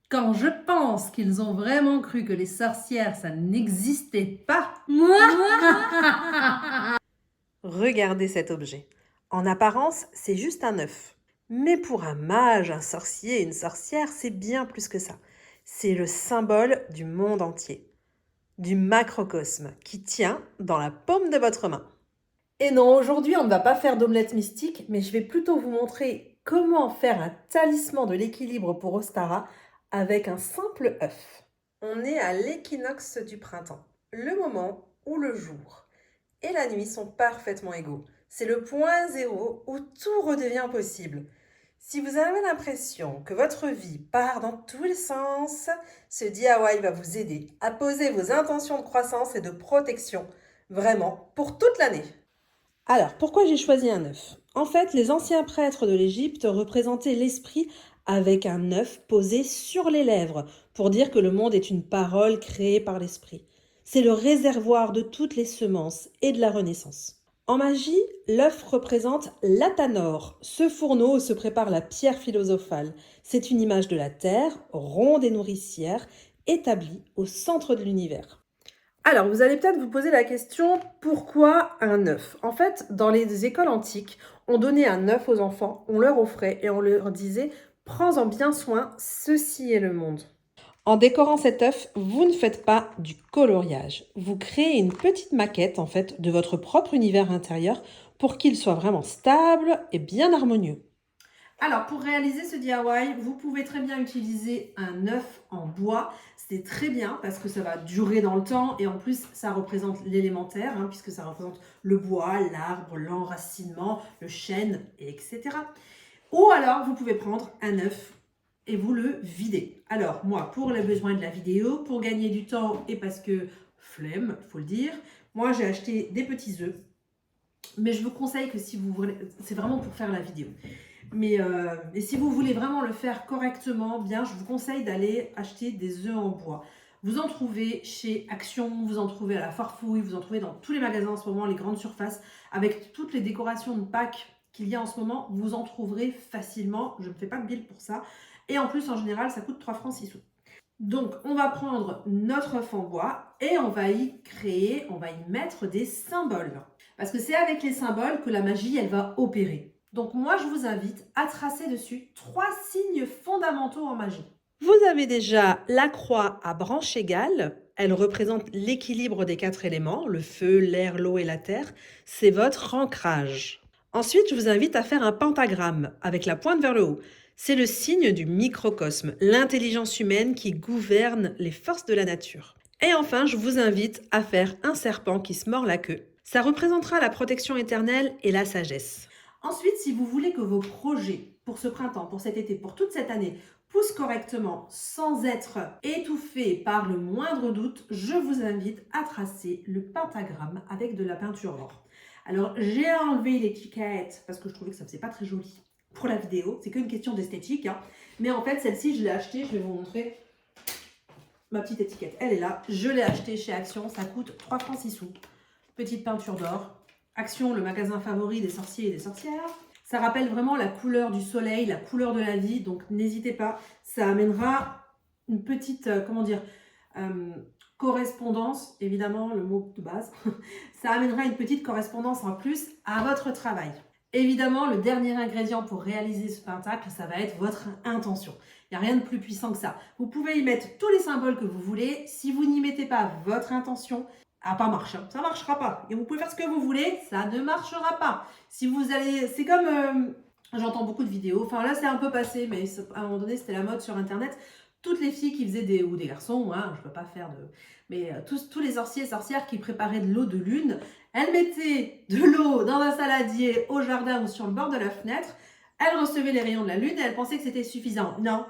Quand je pense qu'ils ont vraiment cru que les sorcières, ça n'existait pas. Regardez cet objet. En apparence, c'est juste un œuf. Mais pour un mage, un sorcier et une sorcière, c'est bien plus que ça. C'est le symbole du monde entier, du macrocosme qui tient dans la paume de votre main. Et non, aujourd'hui, on ne va pas faire d'omelette mystique, mais je vais plutôt vous montrer comment faire un talisman de l'équilibre pour Ostara avec un simple œuf. On est à l'équinoxe du printemps, le moment où le jour et la nuit sont parfaitement égaux. C'est le point zéro où tout redevient possible. Si vous avez l'impression que votre vie part dans tous les sens, ce DIY va vous aider à poser vos intentions de croissance et de protection, vraiment, pour toute l'année. Alors, pourquoi j'ai choisi un œuf? En fait, les anciens prêtres de l'Égypte représentaient l'esprit avec un œuf posé sur les lèvres pour dire que le monde est une parole créée par l'esprit. C'est le réservoir de toutes les semences et de la renaissance. En magie, l'œuf représente l'Athanor, ce fourneau où se prépare la pierre philosophale. C'est une image de la terre, ronde et nourricière, établie au centre de l'univers. Alors, vous allez peut-être vous poser la question, pourquoi un œuf? En fait, dans les écoles antiques, on donnait un œuf aux enfants, on leur offrait et on leur disait, prends-en bien soin, ceci est le monde. En décorant cet œuf, vous ne faites pas du coloriage. Vous créez une petite maquette, en fait, de votre propre univers intérieur pour qu'il soit vraiment stable et bien harmonieux. Alors, pour réaliser ce DIY, vous pouvez très bien utiliser un œuf en bois. C'est très bien parce que ça va durer dans le temps et en plus, ça représente l'élémentaire, puisque ça représente le bois, l'arbre, l'enracinement, le chêne, etc. Ou alors, vous pouvez prendre un œuf et vous le videz. Alors, moi, pour les besoins de la vidéo, pour gagner du temps et parce que flemme, il faut le dire, moi, j'ai acheté des petits œufs. Mais je vous conseille que si vous voulez, c'est vraiment pour faire la vidéo. Mais et si vous voulez vraiment le faire correctement, bien, je vous conseille d'aller acheter des œufs en bois. Vous en trouvez chez Action, vous en trouvez à la Farfouille, vous en trouvez dans tous les magasins en ce moment, les grandes surfaces, avec toutes les décorations de Pâques qu'il y a en ce moment, vous en trouverez facilement. Je ne fais pas de bill pour ça. Et en plus, en général, ça coûte 3 francs 6 sous. Donc, on va prendre notre œuf en bois et on va y créer, on va y mettre des symboles. Parce que c'est avec les symboles que la magie, elle va opérer. Donc moi, je vous invite à tracer dessus 3 signes fondamentaux en magie. Vous avez déjà la croix à branche égale. Elle représente l'équilibre des 4 éléments, le feu, l'air, l'eau et la terre. C'est votre ancrage. Ensuite, je vous invite à faire un pentagramme avec la pointe vers le haut. C'est le signe du microcosme, l'intelligence humaine qui gouverne les forces de la nature. Et enfin, je vous invite à faire un serpent qui se mord la queue. Ça représentera la protection éternelle et la sagesse. Ensuite, si vous voulez que vos projets pour ce printemps, pour cet été, pour toute cette année, poussent correctement sans être étouffés par le moindre doute, je vous invite à tracer le pentagramme avec de la peinture or. Alors, j'ai enlevé l'étiquette parce que je trouvais que ça faisait pas très joli pour la vidéo. C'est qu'une question d'esthétique. Mais en fait, celle-ci, je l'ai achetée. Je vais vous montrer ma petite étiquette. Elle est là. Je l'ai achetée chez Action. Ça coûte 3 francs 6 sous. Petite peinture d'or. Action, le magasin favori des sorciers et des sorcières. Ça rappelle vraiment la couleur du soleil, la couleur de la vie. Donc, n'hésitez pas. Ça amènera une petite, correspondance, évidemment, le mot de base. Ça amènera une petite correspondance en plus à votre travail. Évidemment, le dernier ingrédient pour réaliser ce pentacle, ça va être votre intention. Il n'y a rien de plus puissant que ça. Vous pouvez y mettre tous les symboles que vous voulez. Si vous n'y mettez pas votre intention, ça va pas marcher. Ça ne marchera pas. Et vous pouvez faire ce que vous voulez, ça ne marchera pas. Si vous allez... C'est comme... j'entends beaucoup de vidéos. Enfin là, c'est un peu passé, mais à un moment donné, c'était la mode sur Internet. Toutes les filles qui faisaient des... ou des garçons, je ne peux pas faire de... Mais tous les sorciers et sorcières qui préparaient de l'eau de lune, elles mettaient de l'eau dans un saladier au jardin ou sur le bord de la fenêtre. Elles recevaient les rayons de la lune et elles pensaient que c'était suffisant. Non,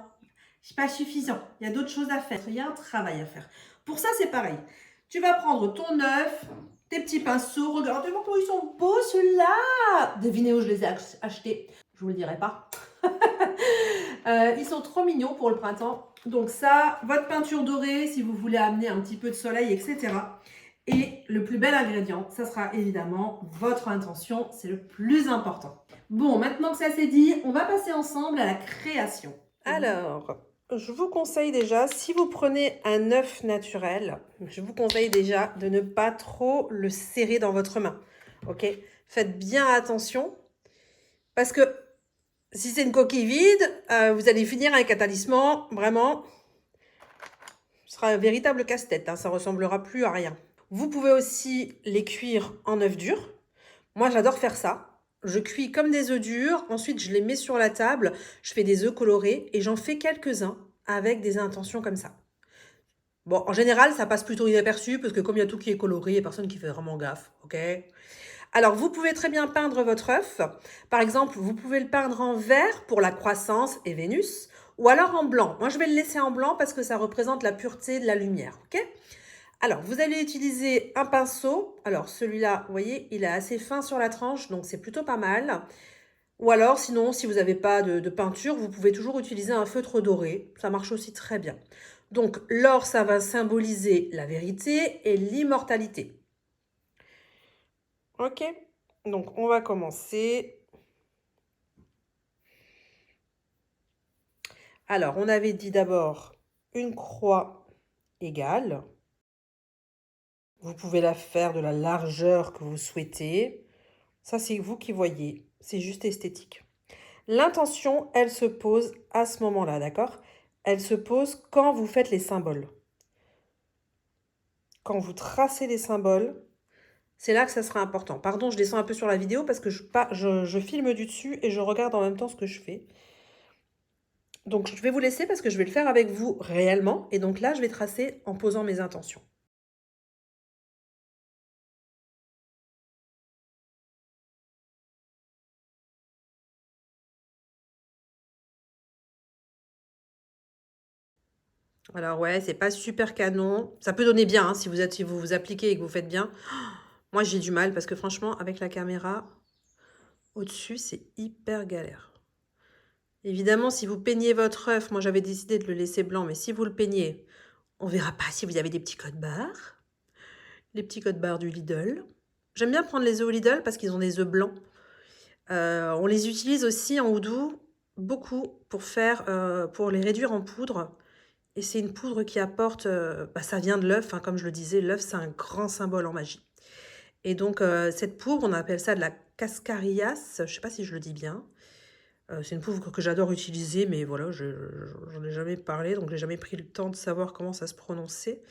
c'est pas suffisant. Il y a d'autres choses à faire. Il y a un travail à faire. Pour ça, c'est pareil. Tu vas prendre ton œuf, tes petits pinceaux. Regardez-moi comment ils sont beaux, ceux-là. Devinez où je les ai achetés. Je vous le dirai pas. Ils sont trop mignons pour le printemps. Donc ça, votre peinture dorée, si vous voulez amener un petit peu de soleil, etc. Et le plus bel ingrédient, ça sera évidemment votre intention. C'est le plus important. Bon, maintenant que ça c'est dit, on va passer ensemble à la création. Alors, je vous conseille déjà, si vous prenez un œuf naturel, je vous conseille déjà de ne pas trop le serrer dans votre main. Ok? Faites bien attention parce que si c'est une coquille vide, vous allez finir avec un talisman, vraiment, ce sera un véritable casse-tête, hein, ça ressemblera plus à rien. Vous pouvez aussi les cuire en œuf dur. Moi, j'adore faire ça. Je cuis comme des œufs durs, ensuite je les mets sur la table, je fais des œufs colorés et j'en fais quelques-uns avec des intentions comme ça. Bon, en général, ça passe plutôt inaperçu parce que comme il y a tout qui est coloré, il n'y a personne qui fait vraiment gaffe, ok? Alors, vous pouvez très bien peindre votre œuf. Par exemple, vous pouvez le peindre en vert pour la croissance et Vénus, ou alors en blanc. Moi, je vais le laisser en blanc parce que ça représente la pureté de la lumière, ok? Alors, vous allez utiliser un pinceau. Alors, celui-là, vous voyez, il est assez fin sur la tranche, donc c'est plutôt pas mal. Ou alors, sinon, si vous n'avez pas de peinture, vous pouvez toujours utiliser un feutre doré. Ça marche aussi très bien. Donc, l'or, ça va symboliser la vérité et l'immortalité. Ok? Donc, on va commencer. Alors, on avait dit d'abord une croix égale. Vous pouvez la faire de la largeur que vous souhaitez. Ça, c'est vous qui voyez. C'est juste esthétique. L'intention, elle se pose à ce moment-là, d'accord? Elle se pose quand vous faites les symboles. Quand vous tracez les symboles, c'est là que ça sera important. Pardon, je descends un peu sur la vidéo parce que je filme du dessus et je regarde en même temps ce que je fais. Donc, je vais vous laisser parce que je vais le faire avec vous réellement. Et donc là, je vais tracer en posant mes intentions. Alors ouais, c'est pas super canon. Ça peut donner bien hein, si vous vous appliquez et que vous faites bien. Moi, j'ai du mal parce que franchement, avec la caméra au-dessus, c'est hyper galère. Évidemment, si vous peignez votre œuf, moi j'avais décidé de le laisser blanc, mais si vous le peignez, on verra pas si vous avez des petits codes barres. Les petits codes barres du Lidl. J'aime bien prendre les œufs au Lidl parce qu'ils ont des œufs blancs. On les utilise aussi en houdou beaucoup pour les réduire en poudre. Et c'est une poudre qui apporte, ça vient de l'œuf, hein, comme je le disais, l'œuf c'est un grand symbole en magie. Et donc cette poudre, on appelle ça de la cascarias, je ne sais pas si je le dis bien. C'est une poudre que j'adore utiliser, mais voilà, j'en ai jamais parlé, donc j'ai jamais pris le temps de savoir comment ça se prononçait.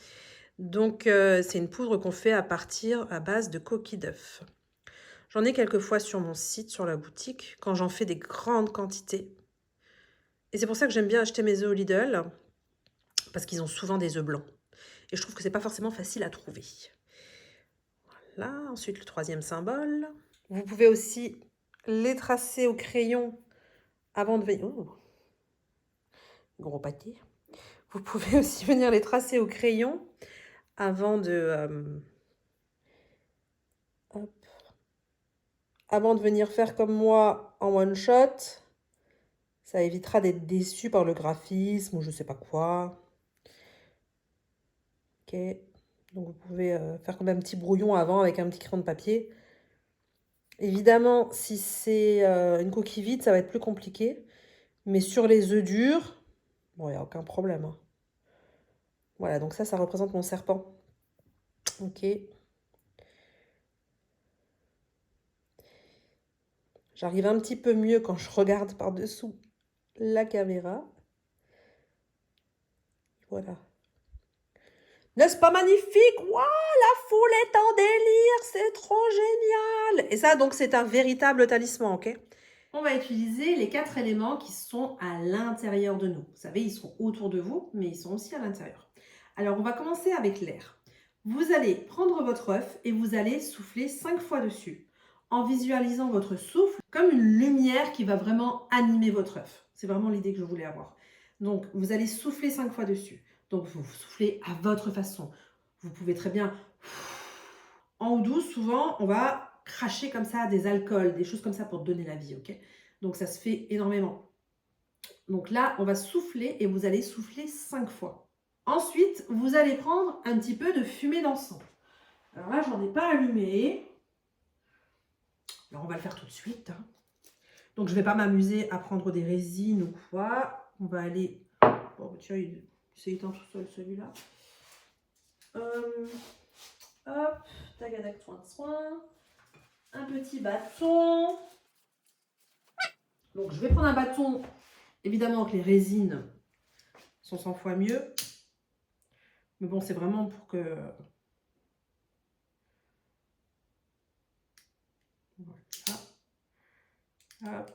Donc c'est une poudre qu'on fait à base de coquilles d'œufs. J'en ai quelques fois sur mon site, sur la boutique, quand j'en fais des grandes quantités. Et c'est pour ça que j'aime bien acheter mes œufs au Lidl, parce qu'ils ont souvent des œufs blancs. Et je trouve que c'est pas forcément facile à trouver. Voilà, ensuite le troisième symbole. Vous pouvez aussi les tracer au crayon avant de venir... Oh, gros pâté. Vous pouvez aussi venir les tracer au crayon avant hop, avant de venir faire comme moi en one shot. Ça évitera d'être déçu par le graphisme ou je sais pas quoi. Ok. Donc vous pouvez faire comme un petit brouillon avant avec un petit crayon de papier. Évidemment, si c'est une coquille vide, ça va être plus compliqué. Mais sur les œufs durs, bon, il n'y a aucun problème. Hein. Voilà, donc ça représente mon serpent. Ok. J'arrive un petit peu mieux quand je regarde par-dessous la caméra. Voilà. N'est-ce pas magnifique? Waouh, la foule est en délire, c'est trop génial. Et ça, donc, c'est un véritable talisman, ok? On va utiliser les 4 éléments qui sont à l'intérieur de nous. Vous savez, ils sont autour de vous, mais ils sont aussi à l'intérieur. Alors, on va commencer avec l'air. Vous allez prendre votre œuf et vous allez souffler 5 fois dessus, en visualisant votre souffle comme une lumière qui va vraiment animer votre œuf. C'est vraiment l'idée que je voulais avoir. Donc, vous allez souffler 5 fois dessus. Donc, vous soufflez à votre façon. Vous pouvez très bien... En houdou, souvent, on va cracher comme ça des alcools, des choses comme ça pour donner la vie, ok? Donc, ça se fait énormément. Donc là, on va souffler et vous allez souffler 5 fois. Ensuite, vous allez prendre un petit peu de fumée d'encens. Alors là, j'en ai pas allumé. Alors, on va le faire tout de suite. Hein. Donc, je ne vais pas m'amuser à prendre des résines ou quoi. On va aller Bon, bah, tiens, il s'est éteint tout seul celui-là. Hop, tagadac, soin. Un petit bâton. Donc, je vais prendre un bâton, évidemment, que les résines sont 100 fois mieux. Mais bon, c'est vraiment pour que... Voilà. Hop.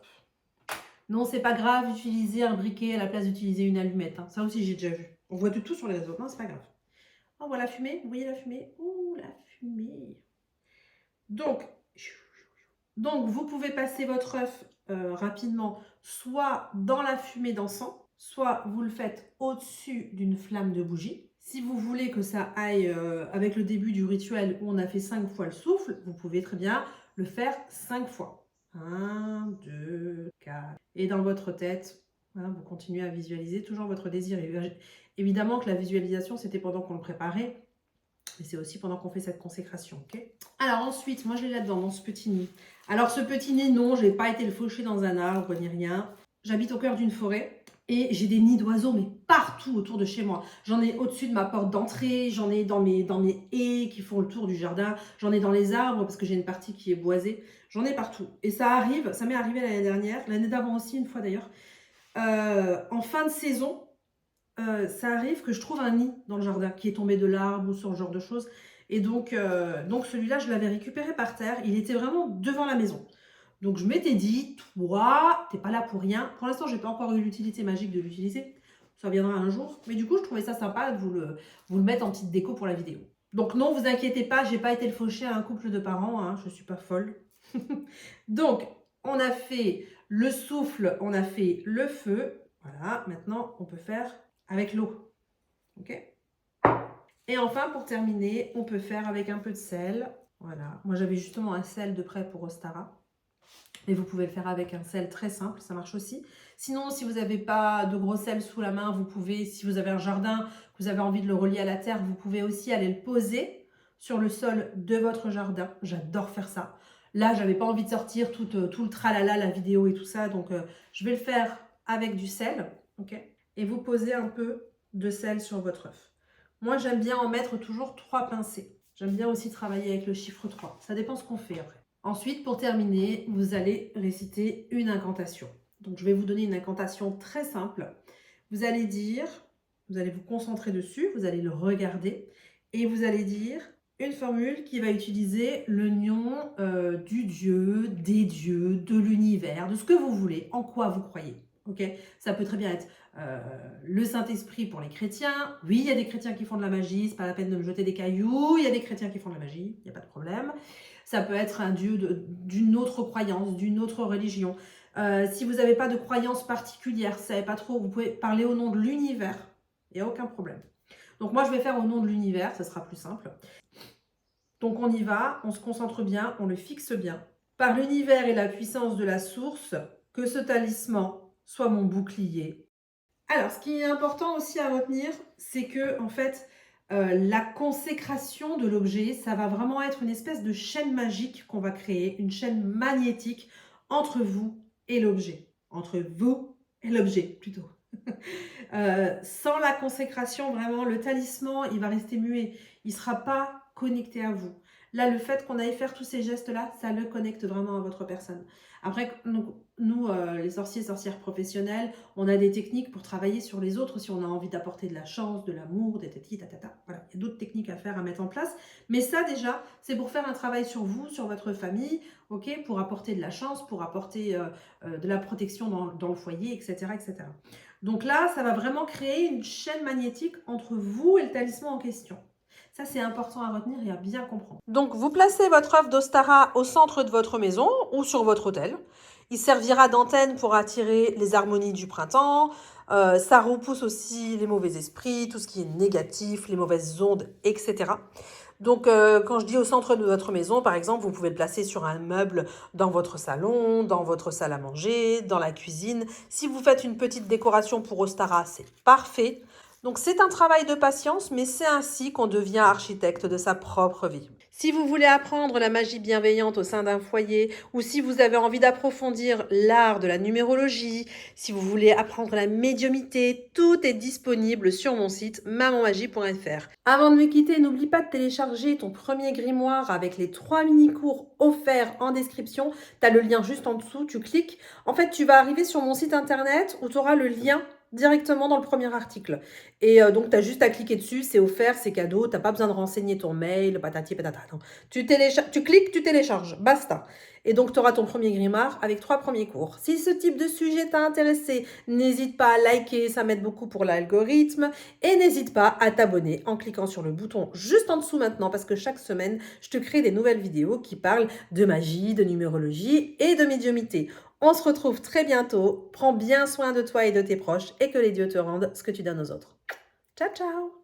Non, c'est pas grave d'utiliser un briquet à la place d'utiliser une allumette. Hein. Ça aussi, j'ai déjà vu. On voit de tout sur les réseaux. Non, c'est pas grave. On voit la fumée. Vous voyez la fumée? Ouh, la fumée. Donc, vous pouvez passer votre œuf rapidement, soit dans la fumée d'encens, soit vous le faites au-dessus d'une flamme de bougie. Si vous voulez que ça aille avec le début du rituel où on a fait 5 fois le souffle, vous pouvez très bien le faire 5 fois. 1, 2, 4. Et dans votre tête, voilà, vous continuez à visualiser toujours votre désir. Évidemment que la visualisation, c'était pendant qu'on le préparait. Et c'est aussi pendant qu'on fait cette consécration, ok? Alors ensuite, moi je l'ai là-dedans, dans ce petit nid. Alors ce petit nid, non, je n'ai pas été le faucher dans un arbre ni rien. J'habite au cœur d'une forêt et j'ai des nids d'oiseaux, mais partout autour de chez moi. J'en ai au-dessus de ma porte d'entrée, j'en ai dans mes haies qui font le tour du jardin, j'en ai dans les arbres parce que j'ai une partie qui est boisée. J'en ai partout. Et ça arrive, ça m'est arrivé l'année dernière, l'année d'avant aussi une fois d'ailleurs. En fin de saison, ça arrive que je trouve un nid dans le jardin qui est tombé de l'arbre ou sur ce genre de choses. Et donc celui-là, je l'avais récupéré par terre. Il était vraiment devant la maison. Donc je m'étais dit, toi, t'es pas là pour rien. Pour l'instant, j'ai pas encore eu l'utilité magique de l'utiliser. Ça viendra un jour. Mais du coup, je trouvais ça sympa de vous le mettre en petite déco pour la vidéo. Donc non, vous inquiétez pas, j'ai pas été le faucher à un couple de parents. Hein, je suis pas folle. Donc, on a fait le souffle, on a fait le feu. Voilà, maintenant, on peut faire avec l'eau. Ok? Et enfin, pour terminer, on peut faire avec un peu de sel. Voilà. Moi, j'avais justement un sel de prêt pour Ostara. Mais vous pouvez le faire avec un sel très simple, ça marche aussi. Sinon, si vous n'avez pas de gros sel sous la main, vous pouvez, si vous avez un jardin, que vous avez envie de le relier à la terre, vous pouvez aussi aller le poser sur le sol de votre jardin. J'adore faire ça. Là, j'avais pas envie de sortir tout le tralala, la vidéo et tout ça. Donc, je vais le faire avec du sel. Ok? Et vous posez un peu de sel sur votre œuf. Moi, j'aime bien en mettre toujours 3 pincées. J'aime bien aussi travailler avec le chiffre 3. Ça dépend ce qu'on fait après. Ensuite, pour terminer, vous allez réciter une incantation. Donc, je vais vous donner une incantation très simple. Vous allez dire, vous allez vous concentrer dessus, vous allez le regarder et vous allez dire une formule qui va utiliser le nom du dieu, des dieux, de l'univers, de ce que vous voulez, en quoi vous croyez. Okay, ça peut très bien être le Saint-Esprit pour les chrétiens. Oui, il y a des chrétiens qui font de la magie, c'est pas la peine de me jeter des cailloux. Il y a des chrétiens qui font de la magie, il n'y a pas de problème. Ça peut être un dieu d'une autre croyance, d'une autre religion. Si vous n'avez pas de croyance particulière, vous ne savez pas trop, vous pouvez parler au nom de l'univers. Il n'y a aucun problème. Donc moi, je vais faire au nom de l'univers, ça sera plus simple. Donc on y va, on se concentre bien, on le fixe bien. Par l'univers et la puissance de la source, que ce talisman soit mon bouclier. Alors, ce qui est important aussi à retenir, c'est que, en fait, la consécration de l'objet, ça va vraiment être une espèce de chaîne magique qu'on va créer, une chaîne magnétique entre vous et l'objet. Entre vous et l'objet, plutôt. Sans la consécration, vraiment, le talisman, il va rester muet. Il ne sera pas connecté à vous. Là, le fait qu'on aille faire tous ces gestes-là, ça le connecte vraiment à votre personne. Après, nous les sorciers et sorcières professionnels, on a des techniques pour travailler sur les autres si on a envie d'apporter de la chance, de l'amour, des tati, tatata. Voilà, il y a d'autres techniques à faire, à mettre en place. Mais ça, déjà, c'est pour faire un travail sur vous, sur votre famille, ok, pour apporter de la chance, pour apporter de la protection dans le foyer, etc., etc. Donc là, ça va vraiment créer une chaîne magnétique entre vous et le talisman en question. Ça, c'est important à retenir et à bien comprendre. Donc, vous placez votre œuf d'Ostara au centre de votre maison ou sur votre autel. Il servira d'antenne pour attirer les harmonies du printemps. Ça repousse aussi les mauvais esprits, tout ce qui est négatif, les mauvaises ondes, etc. Donc, quand je dis au centre de votre maison, par exemple, vous pouvez le placer sur un meuble dans votre salon, dans votre salle à manger, dans la cuisine. Si vous faites une petite décoration pour Ostara, c'est parfait. Donc c'est un travail de patience, mais c'est ainsi qu'on devient architecte de sa propre vie. Si vous voulez apprendre la magie bienveillante au sein d'un foyer, ou si vous avez envie d'approfondir l'art de la numérologie, si vous voulez apprendre la médiumnité, tout est disponible sur mon site mamanmagie.fr. Avant de me quitter, n'oublie pas de télécharger ton premier grimoire avec les 3 mini-cours offerts en description. Tu as le lien juste en dessous, tu cliques. En fait, tu vas arriver sur mon site internet où tu auras le lien directement dans le premier article. Et donc, tu as juste à cliquer dessus, c'est offert, c'est cadeau, tu n'as pas besoin de renseigner ton mail, patati patata. Non. Tu cliques, tu télécharges, basta. Et donc, tu auras ton premier grimoire avec 3 premiers cours. Si ce type de sujet t'a intéressé, n'hésite pas à liker, ça m'aide beaucoup pour l'algorithme. Et n'hésite pas à t'abonner en cliquant sur le bouton juste en dessous maintenant, parce que chaque semaine, je te crée des nouvelles vidéos qui parlent de magie, de numérologie et de médiumnité. On se retrouve très bientôt. Prends bien soin de toi et de tes proches et que les dieux te rendent ce que tu donnes aux autres. Ciao, ciao!